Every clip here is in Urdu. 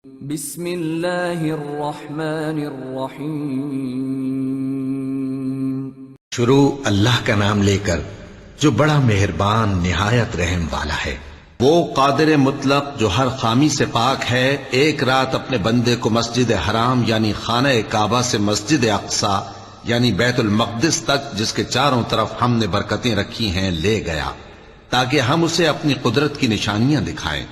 بسم اللہ الرحمن الرحیم۔ شروع اللہ کا نام لے کر جو بڑا مہربان نہایت رحم والا ہے۔ وہ قادر مطلق جو ہر خامی سے پاک ہے، ایک رات اپنے بندے کو مسجد حرام یعنی خانہ کعبہ سے مسجد اقصی یعنی بیت المقدس تک، جس کے چاروں طرف ہم نے برکتیں رکھی ہیں، لے گیا تاکہ ہم اسے اپنی قدرت کی نشانیاں دکھائیں۔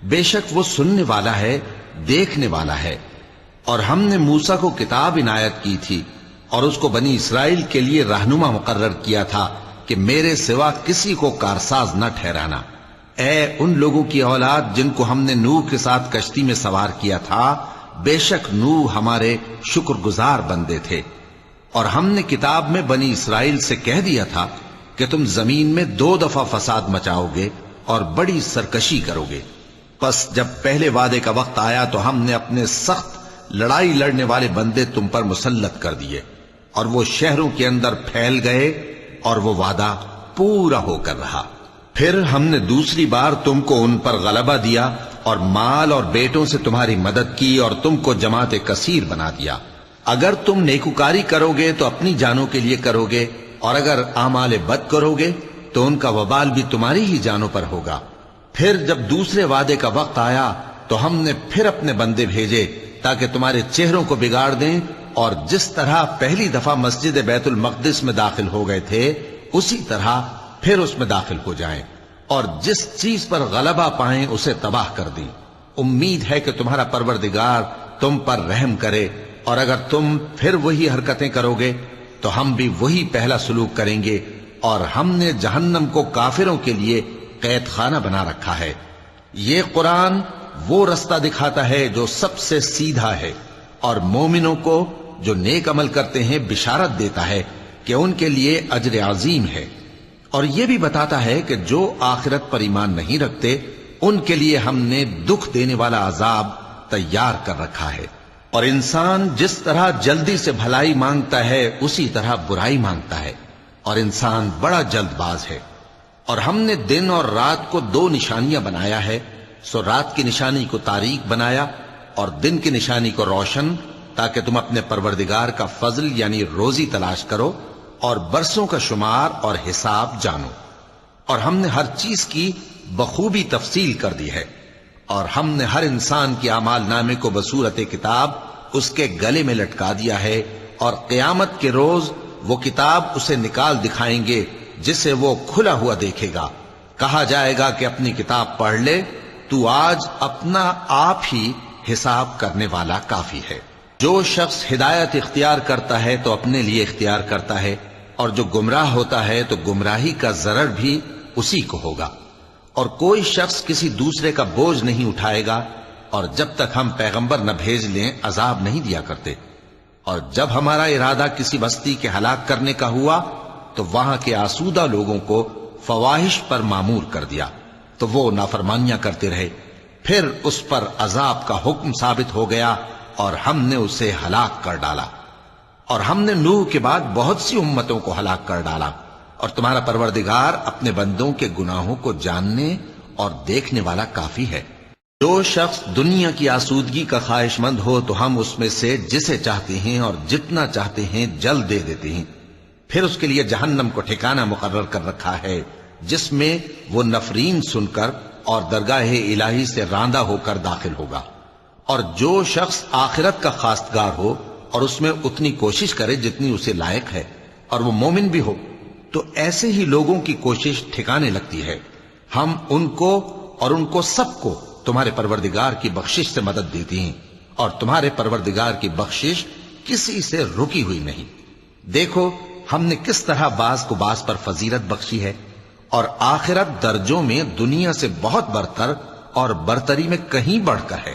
بے شک وہ سننے والا ہے، دیکھنے والا ہے۔ اور ہم نے موسیٰ کو کتاب عنایت کی تھی اور اس کو بنی اسرائیل کے لیے رہنما مقرر کیا تھا کہ میرے سوا کسی کو کارساز نہ ٹھہرانا۔ اے ان لوگوں کی اولاد جن کو ہم نے نوح کے ساتھ کشتی میں سوار کیا تھا، بے شک نوح ہمارے شکر گزار بندے تھے۔ اور ہم نے کتاب میں بنی اسرائیل سے کہہ دیا تھا کہ تم زمین میں 2 دفعہ فساد مچاؤ گے اور بڑی سرکشی کرو گے۔ پس جب پہلے وعدے کا وقت آیا تو ہم نے اپنے سخت لڑائی لڑنے والے بندے تم پر مسلط کر دیے، اور وہ شہروں کے اندر پھیل گئے، اور وہ وعدہ پورا ہو کر رہا۔ پھر ہم نے دوسری بار تم کو ان پر غلبہ دیا اور مال اور بیٹوں سے تمہاری مدد کی اور تم کو جماعت کثیر بنا دیا۔ اگر تم نیکوکاری کرو گے تو اپنی جانوں کے لیے کرو گے، اور اگر اعمال بد کرو گے تو ان کا وبال بھی تمہاری ہی جانوں پر ہوگا۔ پھر جب دوسرے وعدے کا وقت آیا تو ہم نے پھر اپنے بندے بھیجے تاکہ تمہارے چہروں کو بگاڑ دیں، اور جس طرح پہلی دفعہ مسجد بیت المقدس میں داخل ہو گئے تھے اسی طرح پھر اس میں داخل ہو جائیں، اور جس چیز پر غلبہ پائیں اسے تباہ کر دیں۔ امید ہے کہ تمہارا پروردگار تم پر رحم کرے، اور اگر تم پھر وہی حرکتیں کرو گے تو ہم بھی وہی پہلا سلوک کریں گے، اور ہم نے جہنم کو کافروں کے لیے قید خانہ بنا رکھا ہے۔ یہ قرآن وہ رستہ دکھاتا ہے جو سب سے سیدھا ہے، اور مومنوں کو جو نیک عمل کرتے ہیں بشارت دیتا ہے کہ ان کے لیے اجر عظیم ہے، اور یہ بھی بتاتا ہے کہ جو آخرت پر ایمان نہیں رکھتے ان کے لیے ہم نے دکھ دینے والا عذاب تیار کر رکھا ہے۔ اور انسان جس طرح جلدی سے بھلائی مانگتا ہے اسی طرح برائی مانگتا ہے، اور انسان بڑا جلد باز ہے۔ اور ہم نے دن اور رات کو 2 نشانیاں بنایا ہے، سو رات کی نشانی کو تاریک بنایا اور دن کی نشانی کو روشن، تاکہ تم اپنے پروردگار کا فضل یعنی روزی تلاش کرو اور برسوں کا شمار اور حساب جانو۔ اور ہم نے ہر چیز کی بخوبی تفصیل کر دی ہے، اور ہم نے ہر انسان کے اعمال نامے کو بصورت کتاب اس کے گلے میں لٹکا دیا ہے، اور قیامت کے روز وہ کتاب اسے نکال دکھائیں گے جسے وہ کھلا ہوا دیکھے گا۔ کہا جائے گا کہ اپنی کتاب پڑھ لے، تو آج اپنا آپ ہی حساب کرنے والا کافی ہے۔ جو شخص ہدایت اختیار کرتا ہے تو اپنے لیے اختیار کرتا ہے، اور جو گمراہ ہوتا ہے تو گمراہی کا ضرر بھی اسی کو ہوگا۔ اور کوئی شخص کسی دوسرے کا بوجھ نہیں اٹھائے گا، اور جب تک ہم پیغمبر نہ بھیج لیں عذاب نہیں دیا کرتے۔ اور جب ہمارا ارادہ کسی بستی کے ہلاک کرنے کا ہوا تو وہاں کے آسودہ لوگوں کو فواحش پر مامور کر دیا، تو وہ نافرمانیاں کرتے رہے۔ پھر اس پر عذاب کا حکم ثابت ہو گیا اور ہم نے اسے ہلاک کر ڈالا۔ اور ہم نے نوح کے بعد بہت سی امتوں کو ہلاک کر ڈالا، اور تمہارا پروردگار اپنے بندوں کے گناہوں کو جاننے اور دیکھنے والا کافی ہے۔ جو شخص دنیا کی آسودگی کا خواہش مند ہو تو ہم اس میں سے جسے چاہتے ہیں اور جتنا چاہتے ہیں جلد دے دیتے ہیں۔ پھر اس کے لیے جہنم کو ٹھکانہ مقرر کر رکھا ہے، جس میں وہ نفرین سن کر اور درگاہ الہی سے راندہ ہو کر داخل ہوگا۔ اور جو شخص آخرت کا خواستگار ہو اور اس میں اتنی کوشش کرے جتنی اسے لائق ہے، اور وہ مومن بھی ہو، تو ایسے ہی لوگوں کی کوشش ٹھکانے لگتی ہے۔ ہم ان کو اور ان کو سب کو تمہارے پروردگار کی بخشش سے مدد دیتی ہیں، اور تمہارے پروردگار کی بخشش کسی سے رکی ہوئی نہیں۔ دیکھو ہم نے کس طرح بعض کو بعض پر فضیلت بخشی ہے، اور آخرت درجوں میں دنیا سے بہت برتر اور برتری میں کہیں بڑھ کر ہے۔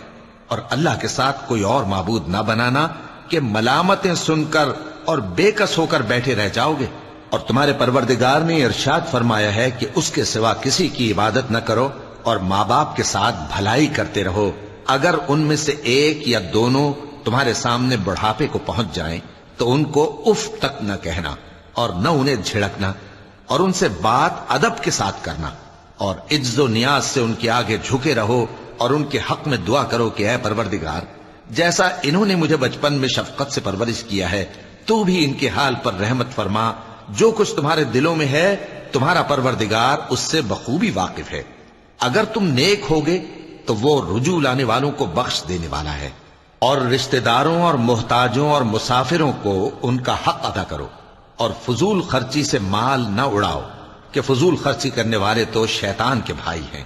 اور اللہ کے ساتھ کوئی اور معبود نہ بنانا کہ ملامتیں سن کر اور بے کس ہو کر بیٹھے رہ جاؤ گے۔ اور تمہارے پروردگار نے ارشاد فرمایا ہے کہ اس کے سوا کسی کی عبادت نہ کرو، اور ماں باپ کے ساتھ بھلائی کرتے رہو۔ اگر ان میں سے ایک یا دونوں تمہارے سامنے بڑھاپے کو پہنچ جائیں تو ان کو اف تک نہ کہنا، اور نہ انہیں جھڑکنا، اور ان سے بات ادب کے ساتھ کرنا، اور عجز و نیاز سے ان کے آگے جھکے رہو، اور ان کے حق میں دعا کرو کہ اے پروردگار، جیسا انہوں نے مجھے بچپن میں شفقت سے پرورش کیا ہے، تو بھی ان کے حال پر رحمت فرما۔ جو کچھ تمہارے دلوں میں ہے تمہارا پروردگار اس سے بخوبی واقف ہے۔ اگر تم نیک ہوگے تو وہ رجوع لانے والوں کو بخش دینے والا ہے۔ اور رشتہ داروں اور محتاجوں اور مسافروں کو ان کا حق ادا کرو، اور فضول خرچی سے مال نہ اڑاؤ، کہ فضول خرچی کرنے والے تو شیطان کے بھائی ہیں،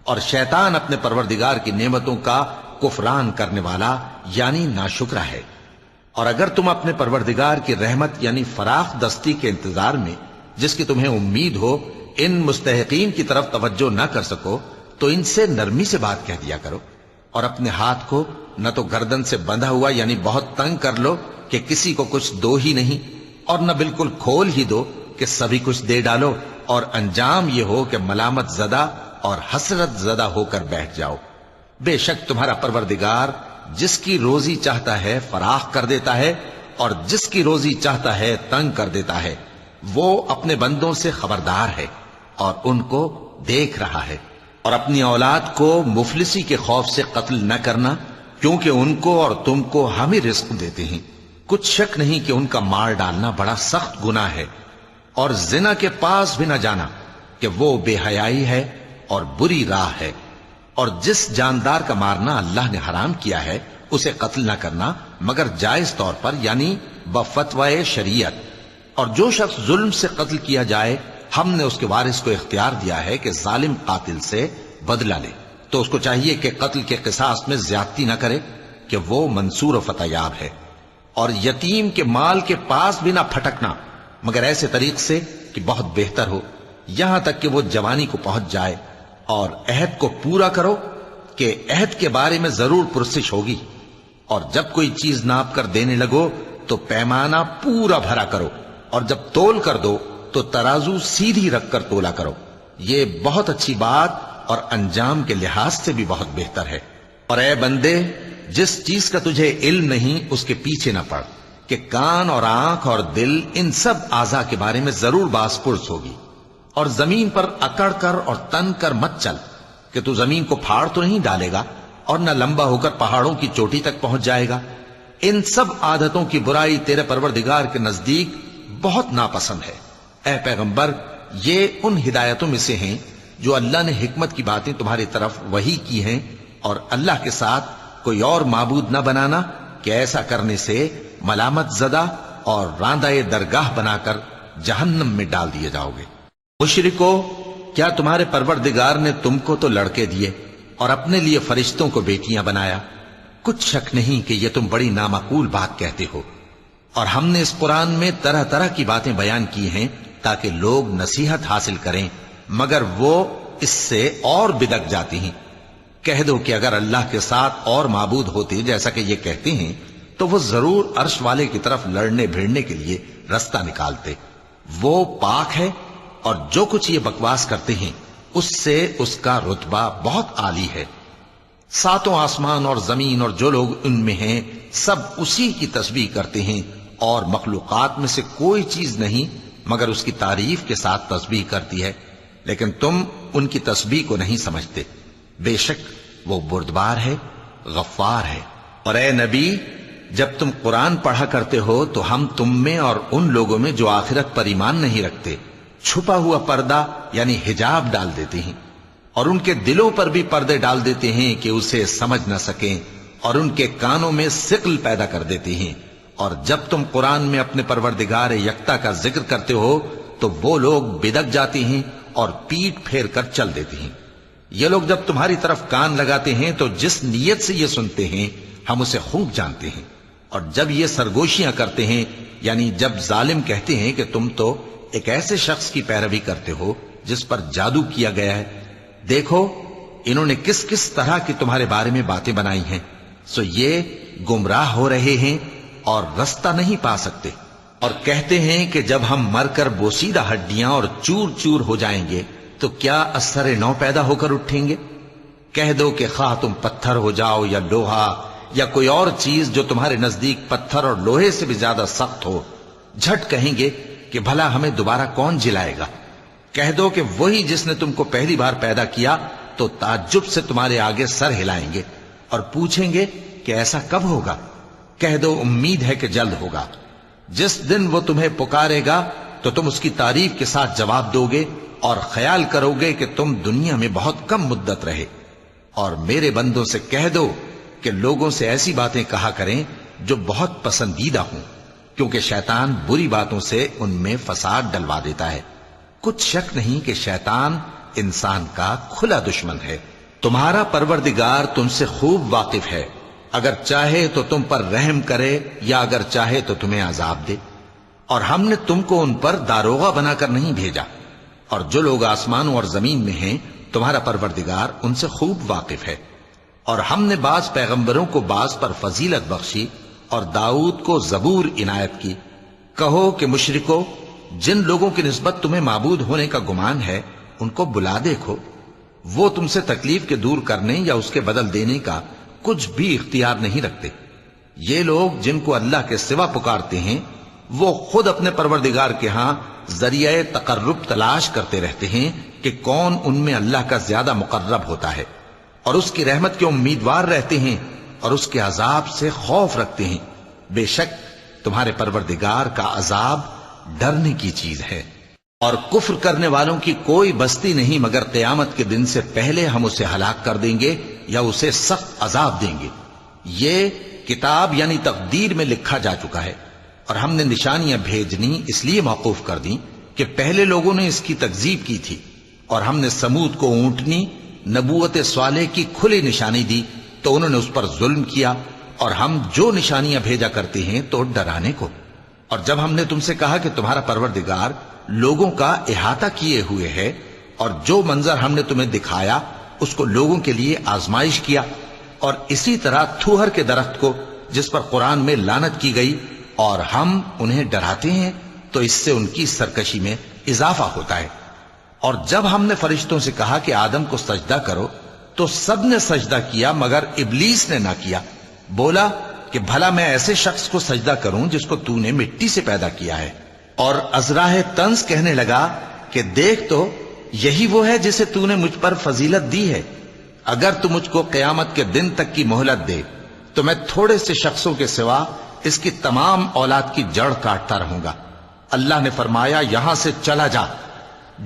اور شیطان اپنے پروردگار کی نعمتوں کا کفران کرنے والا یعنی ناشکرا ہے۔ اور اگر تم اپنے پروردگار کی رحمت یعنی فراخ دستی کے انتظار میں، جس کی تمہیں امید ہو، ان مستحقین کی طرف توجہ نہ کر سکو تو ان سے نرمی سے بات کہہ دیا کرو، اور اپنے ہاتھ کو نہ تو گردن سے بندھا ہوا یعنی بہت تنگ کر لو کہ کسی کو کچھ دو ہی نہیں، اور نہ بالکل کھول ہی دو کہ سبھی کچھ دے ڈالو، اور انجام یہ ہو کہ ملامت زدہ اور حسرت زدہ ہو کر بیٹھ جاؤ۔ بے شک تمہارا پروردگار جس کی روزی چاہتا ہے فراخ کر دیتا ہے، اور جس کی روزی چاہتا ہے تنگ کر دیتا ہے۔ وہ اپنے بندوں سے خبردار ہے اور ان کو دیکھ رہا ہے۔ اور اپنی اولاد کو مفلسی کے خوف سے قتل نہ کرنا، کیونکہ ان کو اور تم کو ہم ہی رزق دیتے ہیں۔ کچھ شک نہیں کہ ان کا مار ڈالنا بڑا سخت گناہ ہے۔ اور زنا کے پاس بھی نہ جانا، کہ وہ بے حیائی ہے اور بری راہ ہے۔ اور جس جاندار کا مارنا اللہ نے حرام کیا ہے اسے قتل نہ کرنا مگر جائز طور پر یعنی بفتوائے شریعت۔ اور جو شخص ظلم سے قتل کیا جائے ہم نے اس کے وارث کو اختیار دیا ہے کہ ظالم قاتل سے بدلہ لے، تو اس کو چاہیے کہ قتل کے قصاص میں زیادتی نہ کرے، کہ وہ منصور و فتح یاب ہے۔ اور یتیم کے مال کے پاس بھی نہ پھٹکنا مگر ایسے طریق سے کہ بہت بہتر ہو، یہاں تک کہ وہ جوانی کو پہنچ جائے۔ اور عہد کو پورا کرو کہ عہد کے بارے میں ضرور پرسش ہوگی۔ اور جب کوئی چیز ناپ کر دینے لگو تو پیمانہ پورا بھرا کرو، اور جب تول کر دو تو ترازو سیدھی رکھ کر تولا کرو۔ یہ بہت اچھی بات اور انجام کے لحاظ سے بھی بہت بہتر ہے۔ اور اے بندے، جس چیز کا تجھے علم نہیں اس کے پیچھے نہ پڑ، کہ کان اور آنکھ اور دل ان سب اعضاء کے بارے میں ضرور باز پرس ہوگی۔ اور زمین پر اکڑ کر اور تن کر مت چل، کہ تو زمین کو پھاڑ تو نہیں ڈالے گا اور نہ لمبا ہو کر پہاڑوں کی چوٹی تک پہنچ جائے گا۔ ان سب عادتوں کی برائی تیرے پروردگار کے نزدیک بہت ناپسند ہے۔ اے پیغمبر، یہ ان ہدایتوں میں سے ہیں جو اللہ نے حکمت کی باتیں تمہاری طرف وحی کی ہیں، اور اللہ کے ساتھ کوئی اور معبود نہ بنانا، کہ ایسا کرنے سے ملامت زدہ اور راندہ درگاہ بنا کر جہنم میں ڈال دیے جاؤ گے۔ مشرکو، کیا تمہارے پروردگار نے تم کو تو لڑکے دیے اور اپنے لیے فرشتوں کو بیٹیاں بنایا؟ کچھ شک نہیں کہ یہ تم بڑی نامعقول بات کہتے ہو۔ اور ہم نے اس قرآن میں طرح طرح کی باتیں بیان کی ہیں تاکہ لوگ نصیحت حاصل کریں، مگر وہ اس سے اور بدک جاتی ہیں۔ کہہ دو کہ اگر اللہ کے ساتھ اور معبود ہوتے جیسا کہ یہ کہتے ہیں تو وہ ضرور عرش والے کی طرف لڑنے بھیڑنے کے لیے رستہ نکالتے۔ وہ پاک ہے، اور جو کچھ یہ بکواس کرتے ہیں اس سے اس کا رتبہ بہت عالی ہے۔ ساتوں آسمان اور زمین اور جو لوگ ان میں ہیں سب اسی کی تسبیح کرتے ہیں، اور مخلوقات میں سے کوئی چیز نہیں مگر اس کی تعریف کے ساتھ تسبیح کرتی ہے، لیکن تم ان کی تسبیح کو نہیں سمجھتے۔ بے شک وہ بردبار ہے، غفار ہے۔ اور اے نبی، جب تم قرآن پڑھا کرتے ہو تو ہم تم میں اور ان لوگوں میں جو آخرت پر ایمان نہیں رکھتے چھپا ہوا پردہ یعنی حجاب ڈال دیتے ہیں، اور ان کے دلوں پر بھی پردے ڈال دیتے ہیں کہ اسے سمجھ نہ سکیں، اور ان کے کانوں میں ثقل پیدا کر دیتے ہیں۔ اور جب تم قرآن میں اپنے پروردگار یکتا کا ذکر کرتے ہو تو وہ لوگ بدک جاتے ہیں اور پیٹ پھیر کر چل دیتے ہیں۔ یہ لوگ جب تمہاری طرف کان لگاتے ہیں تو جس نیت سے یہ سنتے ہیں ہم اسے خوب جانتے ہیں، اور جب یہ سرگوشیاں کرتے ہیں یعنی جب ظالم کہتے ہیں کہ تم تو ایک ایسے شخص کی پیروی کرتے ہو جس پر جادو کیا گیا ہے، دیکھو انہوں نے کس کس طرح کی تمہارے بارے میں باتیں بنائی ہیں، سو یہ گمراہ ہو رہے ہیں اور رستہ نہیں پا سکتے۔ اور کہتے ہیں کہ جب ہم مر کر بوسیدہ ہڈیاں اور چور چور ہو جائیں گے تو کیا اثر نو پیدا ہو کر اٹھیں گے؟ کہہ دو کہ خواہ تم پتھر ہو جاؤ یا لوہا یا کوئی اور چیز جو تمہارے نزدیک پتھر اور لوہے سے بھی زیادہ سخت ہو، جھٹ کہیں گے کہ بھلا ہمیں دوبارہ کون جلائے گا؟ کہہ دو کہ وہی جس نے تم کو پہلی بار پیدا کیا تو تعجب سے تمہارے آگے سر ہلائیں گے اور پوچھیں گے کہ ایسا کب ہوگا؟ کہہ دو امید ہے کہ جلد ہوگا۔ جس دن وہ تمہیں پکارے گا تو تم اس کی تعریف کے ساتھ جواب دو گے اور خیال کرو گے کہ تم دنیا میں بہت کم مدت رہے۔ اور میرے بندوں سے کہہ دو کہ لوگوں سے ایسی باتیں کہا کریں جو بہت پسندیدہ ہوں، کیونکہ شیطان بری باتوں سے ان میں فساد ڈلوا دیتا ہے۔ کچھ شک نہیں کہ شیطان انسان کا کھلا دشمن ہے۔ تمہارا پروردگار تم سے خوب واقف ہے، اگر چاہے تو تم پر رحم کرے یا اگر چاہے تو تمہیں عذاب دے۔ اور ہم نے تم کو ان پر داروغہ بنا کر نہیں بھیجا، اور جو لوگ آسمانوں اور زمین میں ہیں تمہارا پروردگار ان سے خوب واقف ہے۔ اور ہم نے بعض پیغمبروں کو بعض پر فضیلت بخشی اور داؤد کو زبور عنایت کی۔ کہو کہ مشرکو، جن لوگوں کی نسبت تمہیں معبود ہونے کا گمان ہے ان کو بلا دیکھو، وہ تم سے تکلیف کے دور کرنے یا اس کے بدل دینے کا کچھ بھی اختیار نہیں رکھتے۔ یہ لوگ جن کو اللہ کے سوا پکارتے ہیں وہ خود اپنے پروردگار کے ہاں ذریعہ تقرب تلاش کرتے رہتے ہیں کہ کون ان میں اللہ کا زیادہ مقرب ہوتا ہے، اور اس کی رحمت کے امیدوار رہتے ہیں اور اس کے عذاب سے خوف رکھتے ہیں۔ بے شک تمہارے پروردگار کا عذاب ڈرنے کی چیز ہے۔ اور کفر کرنے والوں کی کوئی بستی نہیں مگر قیامت کے دن سے پہلے ہم اسے ہلاک کر دیں گے یا اسے سخت عذاب دیں گے۔ یہ کتاب یعنی تقدیر میں لکھا جا چکا ہے، اور ہم نے نشانیاں بھیجنی اس لیے موقوف کر دیں کہ پہلے لوگوں نے اس کی تکذیب کی تھی، اور ہم نے سمود کو اونٹنی نبوت صالح کی کھلی نشانی دی تو انہوں نے اس پر ظلم کیا، اور ہم جو نشانیاں بھیجا کرتے ہیں تو ڈرانے کو۔ اور جب ہم نے تم سے کہا کہ تمہارا پروردگار لوگوں کا احاطہ کیے ہوئے ہے، اور جو منظر ہم نے تمہیں دکھایا اس کو لوگوں کے لیے آزمائش کیا، اور اسی طرح تھوہر کے درخت کو جس پر قرآن میں لعنت کی گئی، اور ہم انہیں ڈراتے ہیں تو اس سے ان کی سرکشی میں اضافہ ہوتا ہے۔ اور جب ہم نے فرشتوں سے کہا کہ آدم کو سجدہ کرو تو سب نے سجدہ کیا مگر ابلیس نے نہ کیا، بولا کہ بھلا میں ایسے شخص کو سجدہ کروں جس کو تو نے مٹی سے پیدا کیا ہے۔ اور ازراہ طنز کہنے لگا کہ دیکھ تو یہی وہ ہے جسے تو نے مجھ پر فضیلت دی ہے، اگر تو مجھ کو قیامت کے دن تک کی مہلت دے تو میں تھوڑے سے شخصوں کے سوا اس کی تمام اولاد کی جڑ کاٹتا رہوں گا۔ اللہ نے فرمایا یہاں سے چلا جا،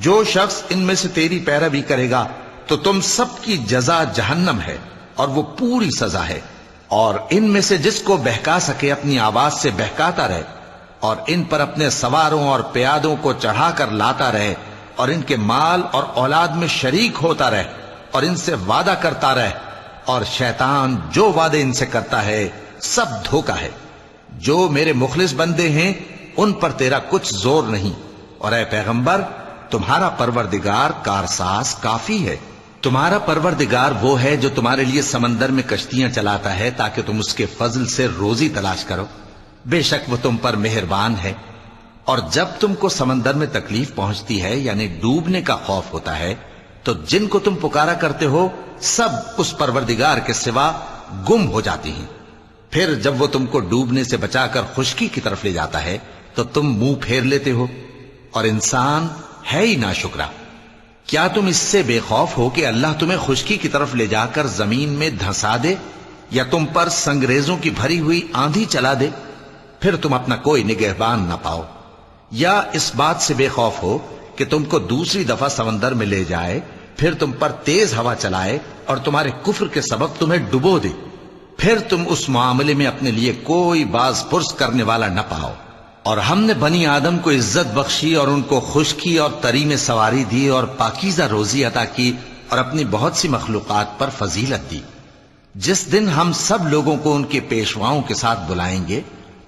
جو شخص ان میں سے تیری پیروی کرے گا تو تم سب کی جزا جہنم ہے اور وہ پوری سزا ہے، اور ان میں سے جس کو بہکا سکے اپنی آواز سے بہکاتا رہے، اور ان پر اپنے سواروں اور پیادوں کو چڑھا کر لاتا رہے، اور ان کے مال اور اولاد میں شریک ہوتا رہے، اور ان سے وعدہ کرتا رہے، اور شیطان جو وعدے ان سے کرتا ہے سب دھوکہ ہے۔ جو میرے مخلص بندے ہیں ان پر تیرا کچھ زور نہیں، اور اے پیغمبر تمہارا پروردگار کارساز کافی ہے۔ تمہارا پروردگار وہ ہے جو تمہارے لیے سمندر میں کشتیاں چلاتا ہے تاکہ تم اس کے فضل سے روزی تلاش کرو، بے شک وہ تم پر مہربان ہے۔ اور جب تم کو سمندر میں تکلیف پہنچتی ہے یعنی ڈوبنے کا خوف ہوتا ہے تو جن کو تم پکارا کرتے ہو سب اس پروردگار کے سوا گم ہو جاتی ہیں۔ پھر جب وہ تم کو ڈوبنے سے بچا کر خشکی کی طرف لے جاتا ہے تو تم منہ پھیر لیتے ہو، اور انسان ہے ہی ناشکرا۔ کیا تم اس سے بے خوف ہو کہ اللہ تمہیں خشکی کی طرف لے جا کر زمین میں دھنسا دے یا تم پر سنگریزوں کی بھری ہوئی آندھی چلا دے، پھر تم اپنا کوئی نگہبان نہ پاؤ؟ یا اس بات سے بے خوف ہو کہ تم کو دوسری دفعہ سمندر میں لے جائے، پھر تم پر تیز ہوا چلائے اور تمہارے کفر کے سبب تمہیں ڈبو دے، پھر تم اس معاملے میں اپنے لیے کوئی باز پرس کرنے والا نہ پاؤ؟ اور ہم نے بنی آدم کو عزت بخشی اور ان کو خشکی اور تری میں سواری دی اور پاکیزہ روزی عطا کی اور اپنی بہت سی مخلوقات پر فضیلت دی۔ جس دن ہم سب لوگوں کو ان کے پیشواؤں کے ساتھ بلائیں گے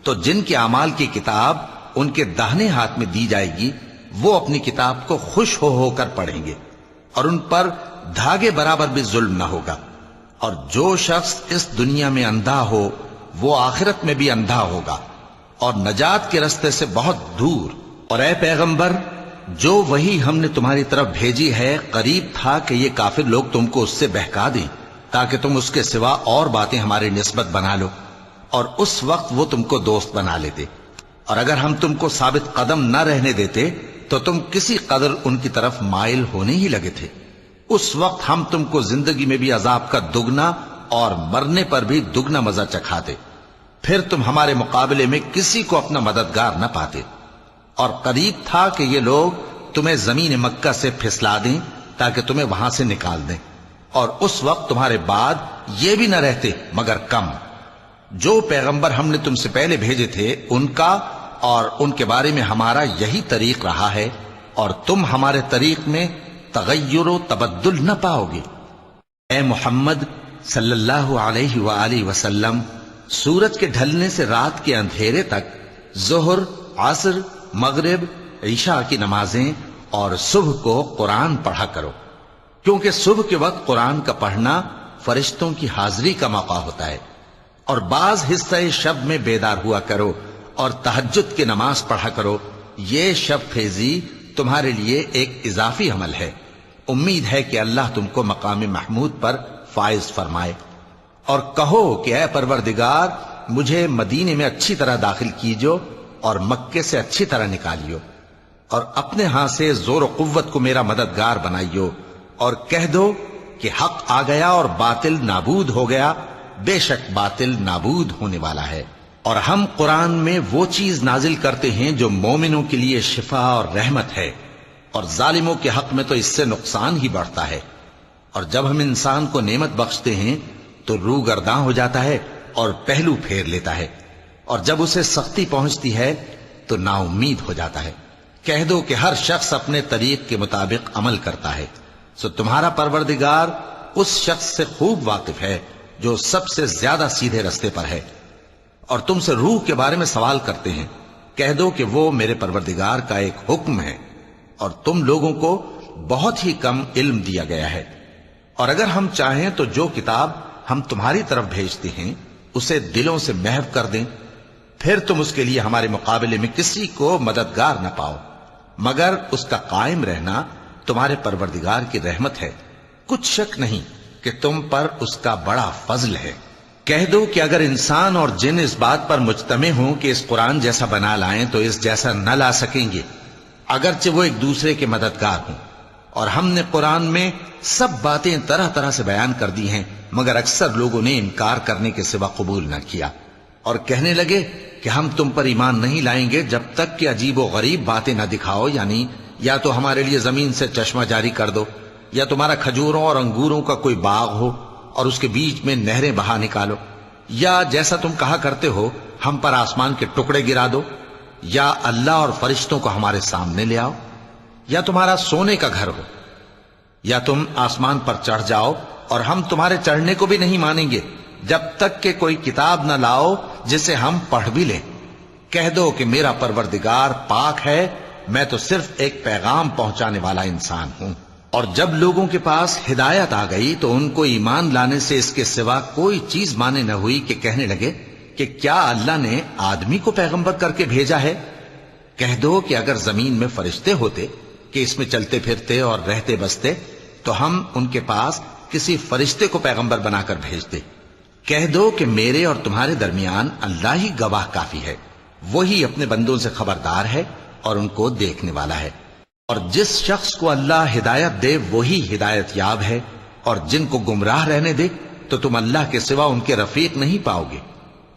تو جن کے اعمال کی کتاب ان کے داہنے ہاتھ میں دی جائے گی وہ اپنی کتاب کو خوش ہو کر پڑھیں گے، اور ان پر دھاگے برابر بھی ظلم نہ ہوگا۔ اور جو شخص اس دنیا میں اندھا ہو وہ آخرت میں بھی اندھا ہوگا اور نجات کے رستے سے بہت دور۔ اور اے پیغمبر جو وہی ہم نے تمہاری طرف بھیجی ہے قریب تھا کہ یہ کافر لوگ تم کو اس سے بہکا دیں تاکہ تم اس کے سوا اور باتیں ہماری نسبت بنا لو، اور اس وقت وہ تم کو دوست بنا لیتے، اور اگر ہم تم کو ثابت قدم نہ رہنے دیتے تو تم کسی قدر ان کی طرف مائل ہونے ہی لگے تھے۔ اس وقت ہم تم کو زندگی میں بھی عذاب کا دگنا اور مرنے پر بھی دگنا مزہ چکھاتے، پھر تم ہمارے مقابلے میں کسی کو اپنا مددگار نہ پاتے، اور قریب تھا کہ یہ لوگ تمہیں زمین مکہ سے پھسلا دیں تاکہ تمہیں وہاں سے نکال دیں، اور اس وقت تمہارے بعد یہ بھی نہ رہتے مگر کم۔ جو پیغمبر ہم نے تم سے پہلے بھیجے تھے ان کا اور ان کے بارے میں ہمارا یہی طریق رہا ہے، اور تم ہمارے طریق میں تغیر و تبدل نہ پاؤ گے۔ اے محمد صلی اللہ علیہ وآلہ وسلم، سورج کے ڈھلنے سے رات کے اندھیرے تک ظہر، عصر، مغرب، عشاء کی نمازیں اور صبح کو قرآن پڑھا کرو، کیونکہ صبح کے وقت قرآن کا پڑھنا فرشتوں کی حاضری کا موقع ہوتا ہے، اور بعض حصہ شب میں بیدار ہوا کرو اور تہجد کی نماز پڑھا کرو، یہ شب خیزی تمہارے لیے ایک اضافی عمل ہے۔ امید ہے کہ اللہ تم کو مقام محمود پر فائز فرمائے۔ اور کہو کہ اے پروردگار، مجھے مدینے میں اچھی طرح داخل کیجو اور مکے سے اچھی طرح نکالیو، اور اپنے ہاں سے زور و قوت کو میرا مددگار بنائیو، اور کہہ دو کہ حق آ گیا اور باطل نابود ہو گیا، بے شک باطل نابود ہونے والا ہے۔ اور ہم قرآن میں وہ چیز نازل کرتے ہیں جو مومنوں کے لیے شفا اور رحمت ہے، اور ظالموں کے حق میں تو اس سے نقصان ہی بڑھتا ہے۔ اور جب ہم انسان کو نعمت بخشتے ہیں تو روح گرداں ہو جاتا ہے اور پہلو پھیر لیتا ہے، اور جب اسے سختی پہنچتی ہے تو نا امید ہو جاتا ہے۔ کہہ دو کہ ہر شخص اپنے طریق کے مطابق عمل کرتا ہے، سو تمہارا پروردگار اس شخص سے خوب واقف ہے جو سب سے زیادہ سیدھے رستے پر ہے۔ اور تم سے روح کے بارے میں سوال کرتے ہیں، کہہ دو کہ وہ میرے پروردگار کا ایک حکم ہے، اور تم لوگوں کو بہت ہی کم علم دیا گیا ہے۔ اور اگر ہم چاہیں تو جو کتاب ہم تمہاری طرف بھیجتے ہیں اسے دلوں سے محو کر دیں، پھر تم اس کے لیے ہمارے مقابلے میں کسی کو مددگار نہ پاؤ، مگر اس کا قائم رہنا تمہارے پروردگار کی رحمت ہے، کچھ شک نہیں کہ تم پر اس کا بڑا فضل ہے۔ کہہ دو کہ اگر انسان اور جن اس بات پر مجتمع ہوں کہ اس قرآن جیسا بنا لائیں تو اس جیسا نہ لا سکیں گے، اگرچہ وہ ایک دوسرے کے مددگار ہوں۔ اور ہم نے قرآن میں سب باتیں طرح طرح سے بیان کر دی ہیں، مگر اکثر لوگوں نے انکار کرنے کے سوا قبول نہ کیا، اور کہنے لگے کہ ہم تم پر ایمان نہیں لائیں گے جب تک کہ عجیب و غریب باتیں نہ دکھاؤ، یعنی یا تو ہمارے لیے زمین سے چشمہ جاری کر دو، یا تمہارا کھجوروں اور انگوروں کا کوئی باغ ہو اور اس کے بیچ میں نہریں بہا نکالو، یا جیسا تم کہا کرتے ہو ہم پر آسمان کے ٹکڑے گرا دو، یا اللہ اور فرشتوں کو ہمارے سامنے لے آؤ، یا تمہارا سونے کا گھر ہو، یا تم آسمان پر چڑھ جاؤ اور ہم تمہارے چڑھنے کو بھی نہیں مانیں گے جب تک کہ کوئی کتاب نہ لاؤ جسے ہم پڑھ بھی لیں۔ کہہ دو کہ میرا پروردگار پاک ہے، میں تو صرف ایک پیغام پہنچانے والا انسان ہوں۔ اور جب لوگوں کے پاس ہدایت آ گئی تو ان کو ایمان لانے سے اس کے سوا کوئی چیز مانے نہ ہوئی کہ کہنے لگے کہ کیا اللہ نے آدمی کو پیغمبر کر کے بھیجا ہے؟ کہہ دو کہ اگر زمین میں فرشتے ہوتے کہ اس میں چلتے پھرتے اور رہتے بستے تو ہم ان کے پاس کسی فرشتے کو پیغمبر بنا کر بھیجتے۔ کہہ دو کہ میرے اور تمہارے درمیان اللہ ہی گواہ کافی ہے، وہی اپنے بندوں سے خبردار ہے اور ان کو دیکھنے والا ہے۔ اور جس شخص کو اللہ ہدایت دے وہی ہدایت یاب ہے، اور جن کو گمراہ رہنے دے تو تم اللہ کے سوا ان کے رفیق نہیں پاؤ گے۔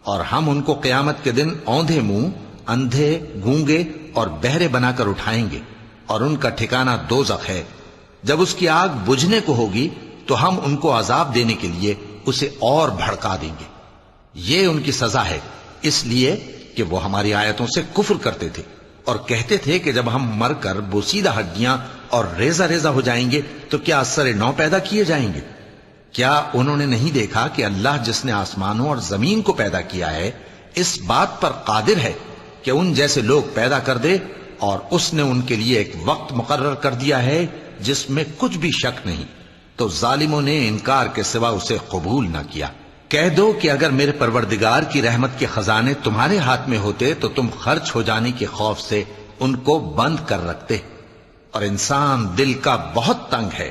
اور ہم ان کو قیامت کے دن اوندھے منہ، اندھے، گونگے اور بہرے بنا کر اٹھائیں گے، اور ان کا ٹھکانہ دوزخ ہے۔ جب اس کی آگ بجھنے کو ہوگی تو ہم ان کو عذاب دینے کے لیے اسے اور بھڑکا دیں گے۔ یہ ان کی سزا ہے، اس لیے کہ وہ ہماری آیتوں سے کفر کرتے تھے اور کہتے تھے کہ جب ہم مر کر بوسیدہ ہڈیاں اور ریزہ ریزہ ہو جائیں گے تو کیا اثر نو پیدا کیے جائیں گے؟ کیا انہوں نے نہیں دیکھا کہ اللہ جس نے آسمانوں اور زمین کو پیدا کیا ہے اس بات پر قادر ہے کہ ان جیسے لوگ پیدا کر دے، اور اس نے ان کے لیے ایک وقت مقرر کر دیا ہے جس میں کچھ بھی شک نہیں، تو ظالموں نے انکار کے سوا اسے قبول نہ کیا۔ کہہ دو کہ اگر میرے پروردگار کی رحمت کے خزانے تمہارے ہاتھ میں ہوتے تو تم خرچ ہو جانے کے خوف سے ان کو بند کر رکھتے، اور انسان دل کا بہت تنگ ہے۔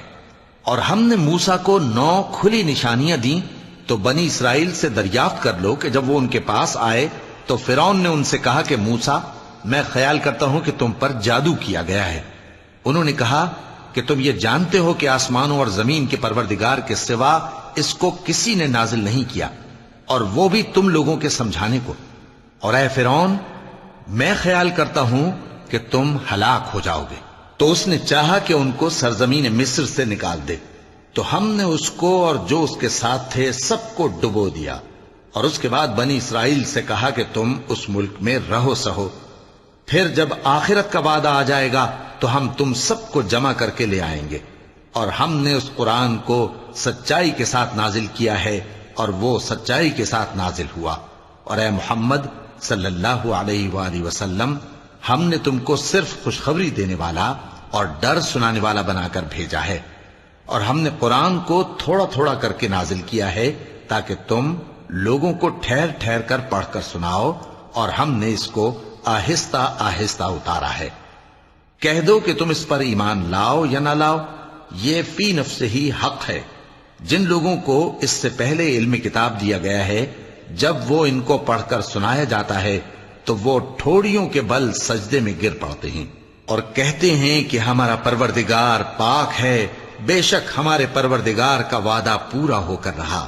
اور ہم نے موسیٰ کو 9 کھلی نشانیاں دیں تو بنی اسرائیل سے دریافت کر لو کہ جب وہ ان کے پاس آئے تو فرعون نے ان سے کہا کہ موسیٰ، میں خیال کرتا ہوں کہ تم پر جادو کیا گیا ہے۔ انہوں نے کہا کہ تم یہ جانتے ہو کہ آسمانوں اور زمین کے پروردگار کے سوا اس کو کسی نے نازل نہیں کیا، اور وہ بھی تم لوگوں کے سمجھانے کو۔ اور اے فرعون، میں خیال کرتا ہوں کہ تم ہلاک ہو جاؤ گے۔ تو اس نے چاہا کہ ان کو سرزمین مصر سے نکال دے، تو ہم نے اس کو اور جو اس کے ساتھ تھے سب کو ڈبو دیا، اور اس کے بعد بنی اسرائیل سے کہا کہ تم اس ملک میں رہو سہو، پھر جب آخرت کا وعدہ آ جائے گا تو ہم تم سب کو جمع کر کے لے آئیں گے۔ اور ہم نے اس قرآن کو سچائی کے ساتھ نازل کیا ہے، اور وہ سچائی کے ساتھ نازل ہوا۔ اور اے محمد صلی اللہ علیہ وآلہ وسلم، ہم نے تم کو صرف خوشخبری دینے والا اور ڈر سنانے والا بنا کر بھیجا ہے، اور ہم نے قرآن کو تھوڑا تھوڑا کر کے نازل کیا ہے تاکہ تم لوگوں کو ٹھہر ٹھہر کر پڑھ کر سناؤ، اور ہم نے اس کو آہستہ آہستہ اتارا ہے۔ کہہ دو کہ تم اس پر ایمان لاؤ یا نہ لاؤ، یہ فی نفس ہی حق ہے۔ جن لوگوں کو اس سے پہلے علم کتاب دیا گیا ہے، جب وہ ان کو پڑھ کر سنایا جاتا ہے تو وہ ٹھوڑیوں کے بل سجدے میں گر پڑتے ہیں اور کہتے ہیں کہ ہمارا پروردگار پاک ہے، بے شک ہمارے پروردگار کا وعدہ پورا ہو کر رہا۔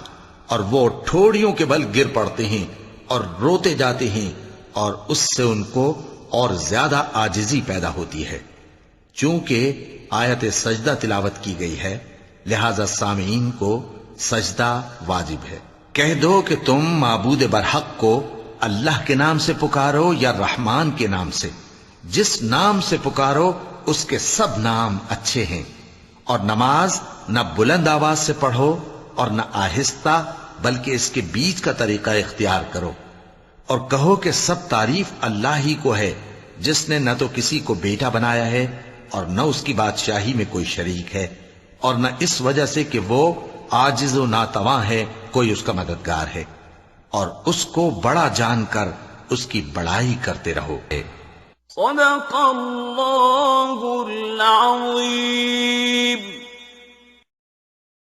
اور وہ ٹھوڑیوں کے بل گر پڑتے ہیں اور روتے جاتے ہیں، اور اس سے ان کو اور زیادہ عاجزی پیدا ہوتی ہے۔ چونکہ آیت سجدہ تلاوت کی گئی ہے، لہذا سامعین کو سجدہ واجب ہے۔ کہہ دو کہ تم معبود برحق کو اللہ کے نام سے پکارو یا رحمان کے نام سے، جس نام سے پکارو اس کے سب نام اچھے ہیں، اور نماز نہ بلند آواز سے پڑھو اور نہ آہستہ، بلکہ اس کے بیچ کا طریقہ اختیار کرو، اور کہو کہ سب تعریف اللہ ہی کو ہے، جس نے نہ تو کسی کو بیٹا بنایا ہے اور نہ اس کی بادشاہی میں کوئی شریک ہے، اور نہ اس وجہ سے کہ وہ عاجز و ناتواں ہے کوئی اس کا مددگار ہے، اور اس کو بڑا جان کر اس کی بڑائی کرتے رہو۔ صدق اللہ العظیم۔